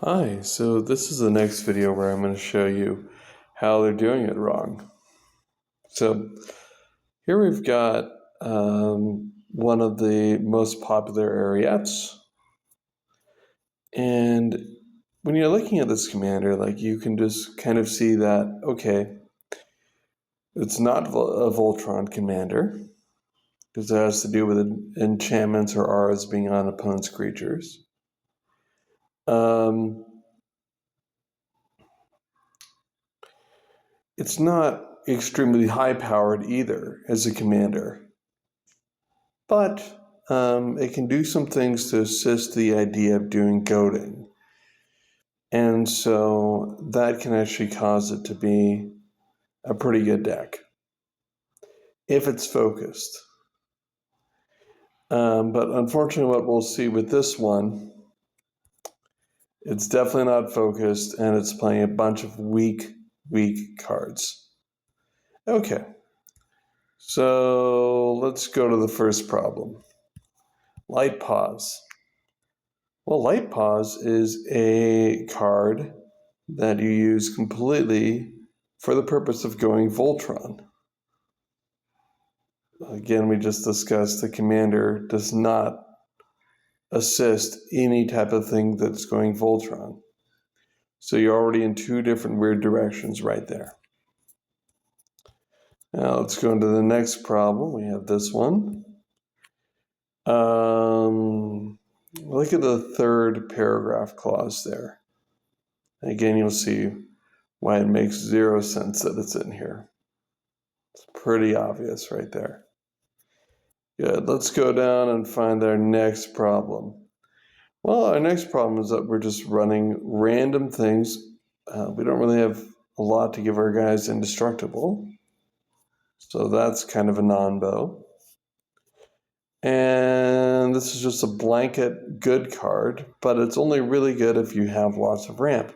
Hi, so this is the next video where I'm going to show you how they're doing it wrong. So here we've got one of the most popular Eriettes. And when you're looking at this commander, you can just kind of see that, okay, it's not a Voltron commander, because it has to do with enchantments or auras being on opponent's creatures. It's not extremely high-powered either as a commander, but it can do some things to assist the idea of doing goading. And so that can actually cause it to be a pretty good deck if it's focused. But unfortunately, what we'll see with this one, it's definitely not focused, and it's playing a bunch of weak cards. Okay, so let's go to the first problem. Light Pause. Well, Light Pause is a card that you use completely for the purpose of going Voltron. Again, we just discussed the commander does not assist any type of thing that's going Voltron. So you're already in two different weird directions right there. Now let's go into the next problem. We have this one. Look at the third paragraph clause there. Again, you'll see why it makes zero sense that it's in here. It's pretty obvious right there. Good, let's go down and find our next problem. Well, our next problem is that we're just running random things. We don't really have a lot to give our guys indestructible. So that's kind of a non-bow. And this is just a blanket good card, but it's only really good if you have lots of ramp.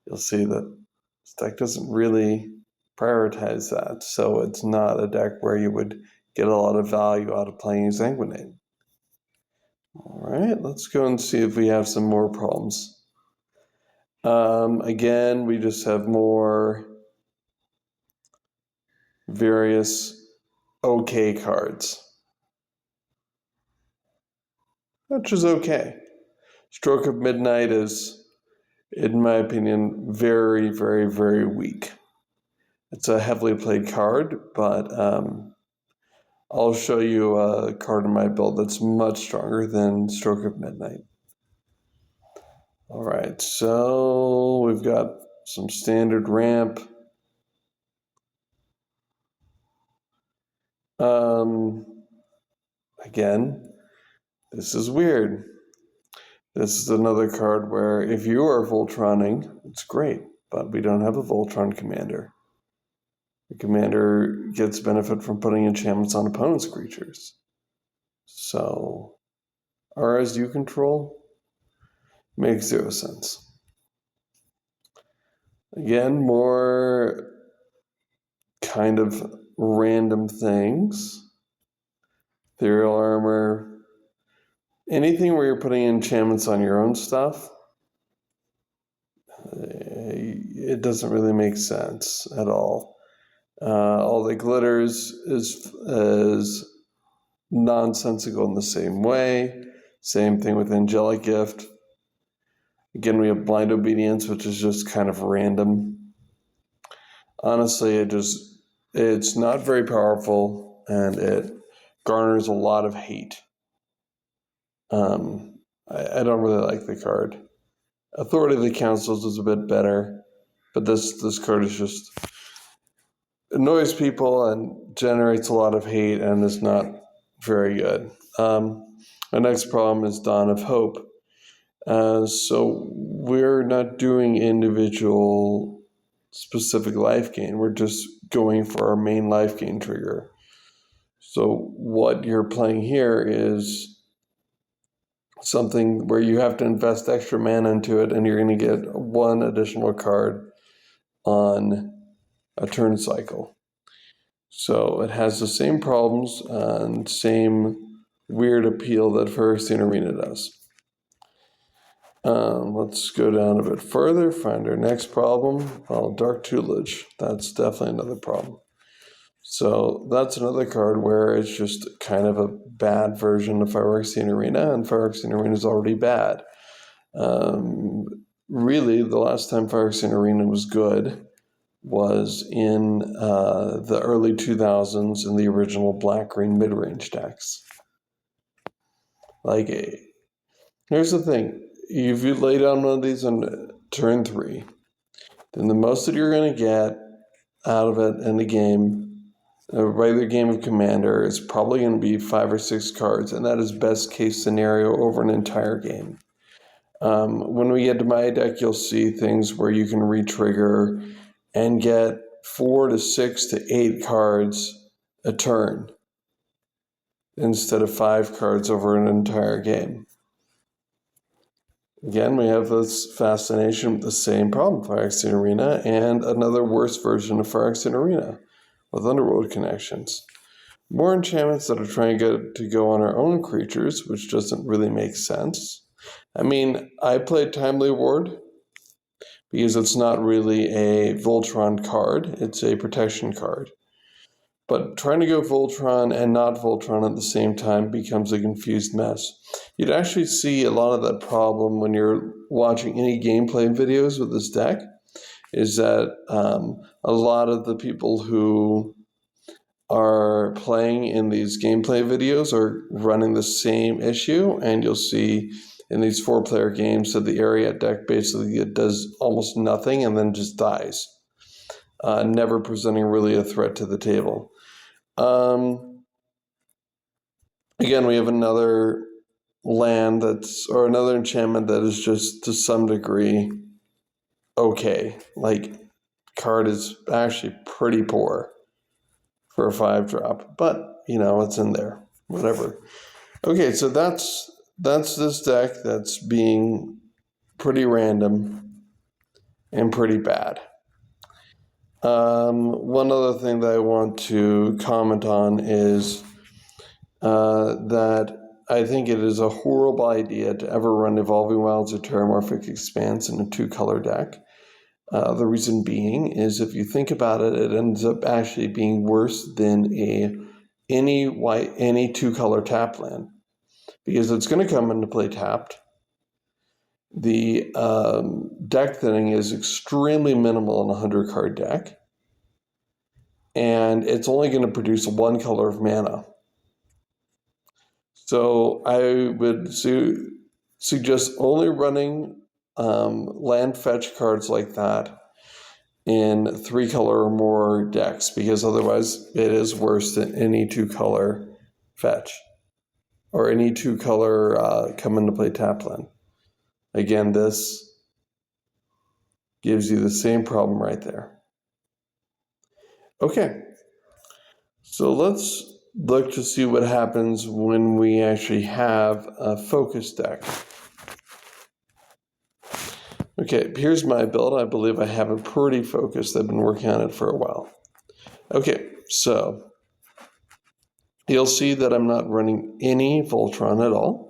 You'll see that this deck doesn't really prioritize that, so it's not a deck where you would get a lot of value out of playing Sanguinate. All right, let's go and see if we have some more problems. Again, we just have more various okay cards, which is okay. Stroke of Midnight is, in my opinion, very, very, very weak. It's a heavily played card, but I'll show you a card in my build that's much stronger than Stroke of Midnight. All right, so we've got some standard ramp. Again, this is weird. This is another card where if you are Voltroning, it's great, but we don't have a Voltron commander. The commander gets benefit from putting enchantments on opponent's creatures. So, auras you control makes zero sense. Again, more kind of random things. Ethereal Armor. Anything where you're putting enchantments on your own stuff, it doesn't really make sense at all. All the glitters is nonsensical in the same way. Same thing with Angelic Gift. Again, we have Blind Obedience, which is just kind of random. Honestly, it's not very powerful, and it garners a lot of hate. I don't really like the card. Authority of the Councils is a bit better, but this card is just annoys people and generates a lot of hate and is not very good. Our next problem is Dawn of Hope. So we're not doing individual specific life gain. We're just going for our main life gain trigger. So what you're playing here is something where you have to invest extra mana into it, and you're going to get one additional card on a turn cycle. So it has the same problems and same weird appeal that Phyrexian Arena does. Let's go down a bit further, find our next problem. Well, Dark Tutelage. That's definitely another problem. So that's another card where it's just kind of a bad version of Phyrexian Arena, and Phyrexian Arena is already bad. Really, the last time Phyrexian Arena was good was in the early 2000s in the original black-green mid-range decks. Here's the thing. If you lay down one of these on turn 3, then the most that you're going to get out of it in the game, a regular game of Commander, is probably going to be 5 or 6 cards, and that is best case scenario over an entire game. When we get to my deck, you'll see things where you can re-trigger and get 4 to 6 to 8 cards a turn instead of 5 cards over an entire game. Again, we have this fascination with the same problem, Phyrexian Arena, and another worse version of Phyrexian Arena with Underworld connections. More enchantments that are trying to go on our own creatures, which doesn't really make sense. I mean, I played Timely Ward because it's not really a Voltron card, it's a protection card. But trying to go Voltron and not Voltron at the same time becomes a confused mess. You'd actually see a lot of that problem when you're watching any gameplay videos with this deck, is that a lot of the people who are playing in these gameplay videos are running the same issue, and you'll see in these 4-player games that the Eriette deck basically does almost nothing and then just dies, never presenting really a threat to the table. Again, we have another land or another enchantment that is just to some degree okay. Card is actually pretty poor for a 5-drop, but it's in there, whatever. Okay, so that's this deck that's being pretty random and pretty bad. One other thing that I want to comment on is that I think it is a horrible idea to ever run Evolving Wilds or Terramorphic Expanse in a 2-color deck. The reason being is, if you think about it, it ends up actually being worse than any 2-color tap land, because it's going to come into play tapped. The deck thinning is extremely minimal in a 100-card deck, and it's only going to produce 1 color of mana. So I would suggest only running land fetch cards like that in 3-color or more decks, because otherwise it is worse than any 2-color fetch or any 2-color come into play tap land. Again, this gives you the same problem right there. Okay, so let's look to see what happens when we actually have a focus deck. Okay, here's my build. I believe I have it pretty focused. I've been working on it for a while. Okay, so you'll see that I'm not running any Voltron at all.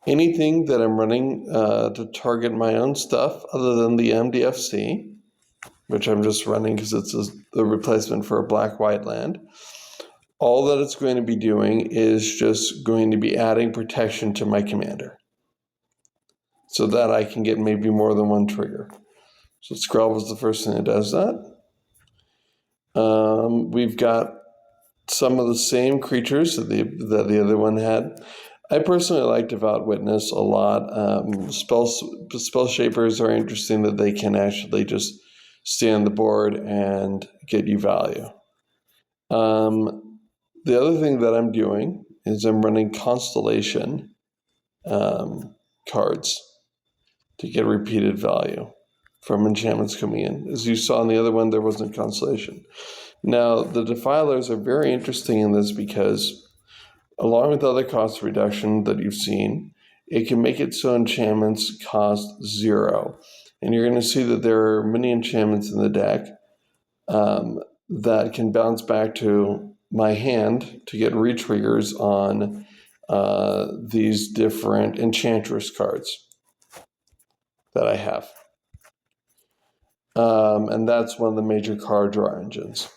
Anything that I'm running to target my own stuff other than the MDFC, which I'm just running because it's the replacement for a black-white land, all that it's going to be doing is just going to be adding protection to my commander, so that I can get maybe more than 1 trigger. So Scrabble is the first thing that does that. We've got some of the same creatures that the other one had. I personally like Devout Witness a lot. Spell Shapers are interesting, that they can actually just stay on the board and get you value. The other thing that I'm doing is I'm running Constellation cards to get repeated value from enchantments coming in. As you saw in the other one, there wasn't Constellation. Now, the Defilers are very interesting in this because, along with other cost reduction that you've seen, it can make it so enchantments cost 0. And you're going to see that there are many enchantments in the deck that can bounce back to my hand to get re-triggers on these different Enchantress cards. that I have. And that's one of the major card draw engines.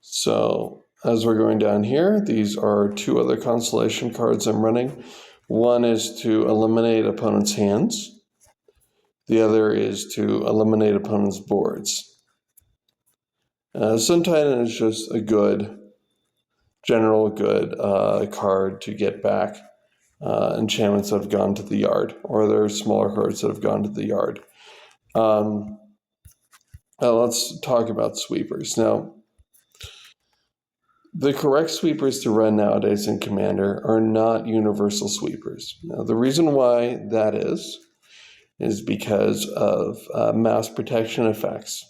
So as we're going down here, these are two other constellation cards I'm running. One is to eliminate opponent's hands. The other is to eliminate opponent's boards. Sun Titan is just a good, general good card to get back enchantments that have gone to the yard, or there are smaller cards that have gone to the yard. Let's talk about sweepers. Now, the correct sweepers to run nowadays in Commander are not universal sweepers. Now, the reason why that is because of mass protection effects.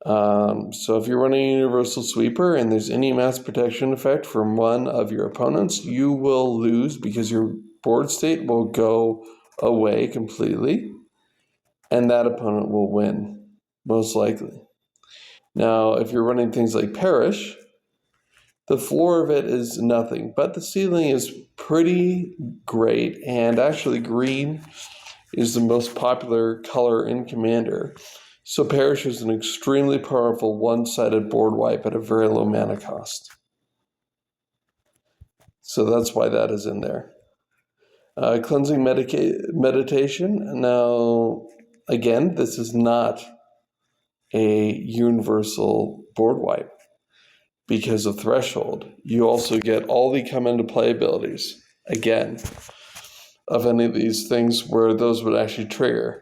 So if you're running a universal sweeper and there's any mass protection effect from one of your opponents, you will lose because your board state will go away completely, and that opponent will win, most likely. Now, if you're running things like Perish, the floor of it is nothing, but the ceiling is pretty great, and actually green is the most popular color in Commander. So Perish is an extremely powerful one-sided board wipe at a very low mana cost. So that's why that is in there. Cleansing Meditation. Now, again, this is not a universal board wipe because of Threshold. You also get all the come into play abilities, again, of any of these things where those would actually trigger.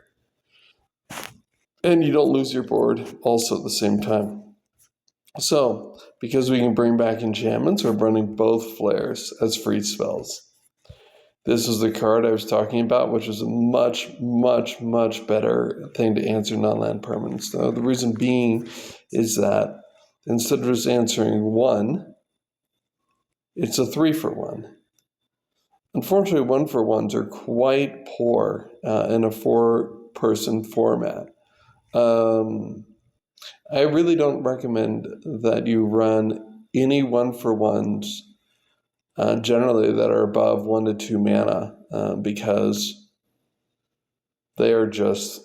And you don't lose your board also at the same time. So, because we can bring back enchantments, we're running both flares as free spells. This is the card I was talking about, which is a much, much, much better thing to answer non-land permanents. Now, the reason being is that instead of just answering one, it's a 3-for-1. Unfortunately, 1-for-1s are quite poor in a 4-person format. I really don't recommend that you run any 1-for-1s generally that are above 1 to 2 mana because they are just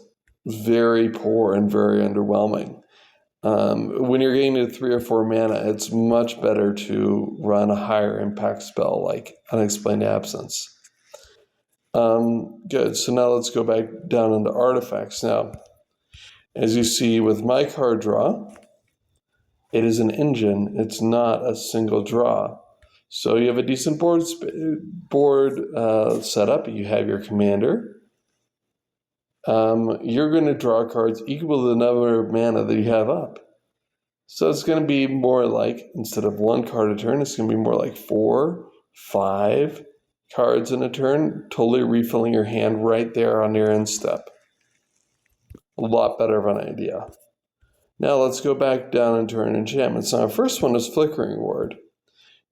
very poor and very underwhelming. When you're getting to 3 or 4 mana, it's much better to run a higher impact spell like Unexplained Absence. Good, so now let's go back down into artifacts. Now, as you see with my card draw, it is an engine, it's not a single draw. So you have a decent board setup, you have your commander. You're going to draw cards equal to the number of mana that you have up. So it's going to be more like, instead of 1 card a turn, it's going to be more like 4, 5 cards in a turn, totally refilling your hand right there on your end step. A lot better of an idea. Now let's go back down into our enchantments. Now, our first one is Flickering Ward.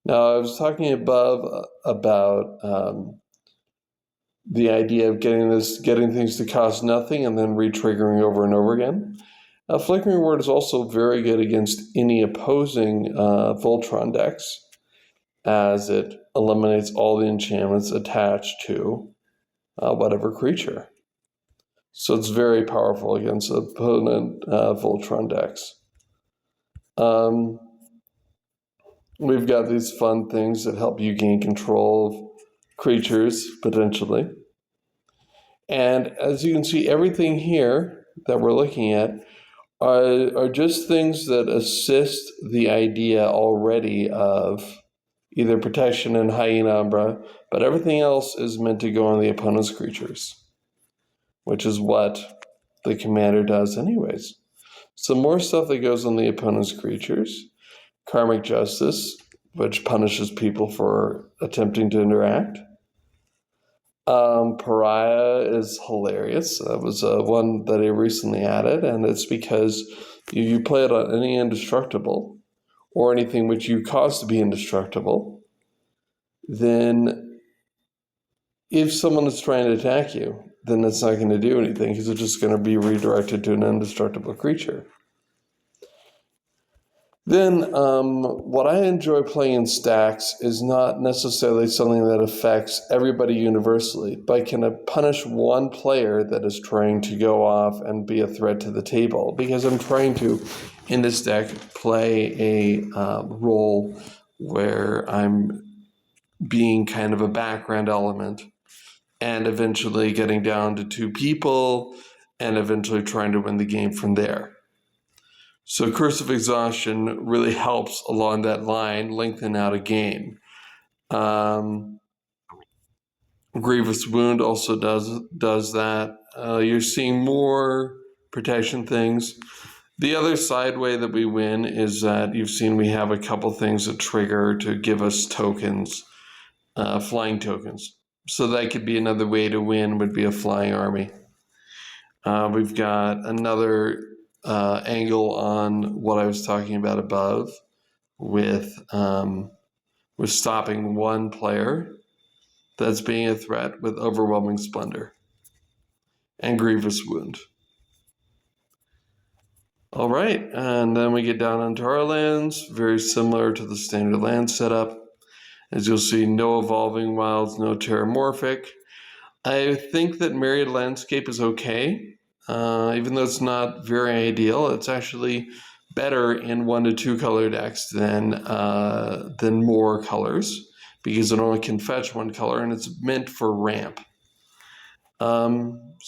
Now, I was talking above about the idea of getting things to cost nothing and then re-triggering over and over again. Flickering Ward is also very good against any opposing Voltron decks, as it eliminates all the enchantments attached to whatever creature. So it's very powerful against opponent Voltron decks. We've got these fun things that help you gain control of creatures, potentially. And as you can see, everything here that we're looking at are just things that assist the idea already of either protection and high in Umbra, but everything else is meant to go on the opponent's creatures, which is what the commander does anyways. So more stuff that goes on the opponent's creatures. Karmic Justice, which punishes people for attempting to interact. Pariah is hilarious. That was one that I recently added, and it's because you play it on any indestructible, or anything which you cause to be indestructible, then if someone is trying to attack you, then it's not going to do anything because it's just going to be redirected to an indestructible creature. Then what I enjoy playing in stacks is not necessarily something that affects everybody universally, but can punish one player that is trying to go off and be a threat to the table. Because I'm trying to, in this deck, play a role where I'm being kind of a background element and eventually getting down to 2 people and eventually trying to win the game from there. So Curse of Exhaustion really helps along that line lengthen out a game. Grievous Wound also does that. You're seeing more protection things. The other side way that we win is that you've seen we have a couple things that trigger to give us tokens, flying tokens. So that could be another way to win, would be a flying army. We've got another angle on what I was talking about above with stopping one player that's being a threat with Overwhelming Splendor and Grievous Wound. All right, and then we get down onto our lands, very similar to the standard land setup. As you'll see, no Evolving Wilds, no Terramorphic. I think that Myriad Landscape is okay. Even though it's not very ideal, it's actually better in 1 to 2 color decks than more colors, because it only can fetch 1 color and it's meant for ramp.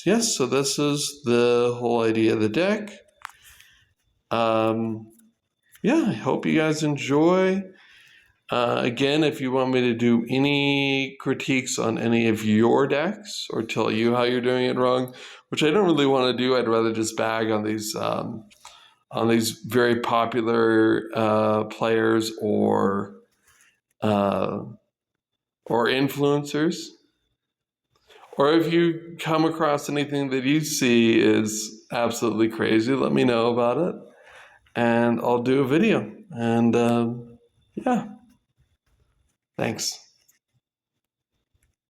Yes, so this is the whole idea of the deck. Yeah, I hope you guys enjoy. Again, if you want me to do any critiques on any of your decks or tell you how you're doing it wrong, which I don't really want to do, I'd rather just bag on these very popular players or influencers. Or if you come across anything that you see is absolutely crazy, let me know about it, and I'll do a video. And yeah. Thanks.